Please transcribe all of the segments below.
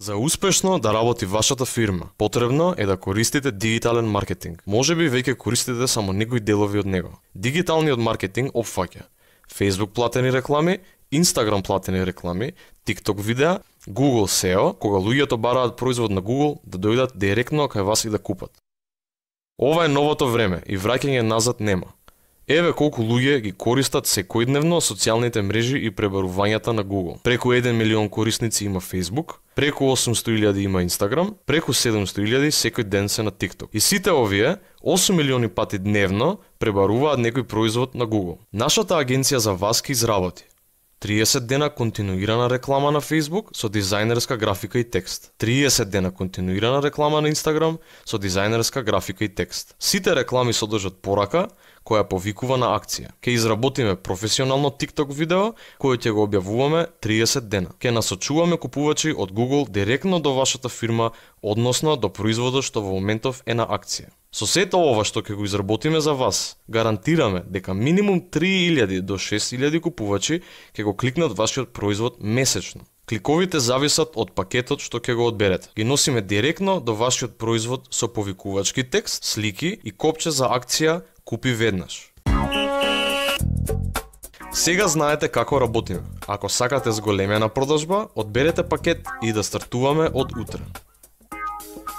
За успешно да работи вашата фирма, потребно е да користите дигитален маркетинг. Можеби веќе користите само некои делови од него. Дигиталниот маркетинг опфаќа Facebook платени реклами, Instagram платени реклами, TikTok видеа, Google SEO, кога луѓето бараат производ на Google да дојдат директно кај вас и да купат. Ова е новото време и враќање назад нема. Еве колку луѓе ги користат секојдневно социјалните мрежи и пребарувањата на Google. Преку 1 милион корисници има Facebook, преку 800.000 има Instagram, преку 700.000 секој ден се на TikTok. И сите овие 8 милиони пати дневно пребаруваат некој производ на Google. Нашата агенција за вас ќе изработи 30 дена континуирана реклама на Facebook со дизајнерска графика и текст. 30 дена континуирана реклама на Instagram со дизајнерска графика и текст. Сите реклами содржат порака која повикува на акција. Ке изработиме професионално TikTok видео кој ќе го објавуваме 30 дена. Ке насочуваме купувачи од Google директно до вашата фирма, односно до производот што во моментов е на акција. Со сето ова што ќе го изработиме за вас, гарантираме дека минимум 3000 до 6000 купувачи ќе го кликнат вашиот производ месечно. Кликовите зависат од пакетот што ќе го одберете. Ги носиме директно до вашиот производ со повикувачки текст, слики и копче за акција Купи веднаш. Сега знаете како работиме. Ако сакате зголемена продажба, одберете пакет и да стартуваме од утре.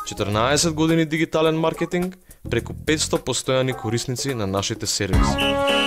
14 години дигитален маркетинг, преку 500 постојани корисници на нашите сервиси.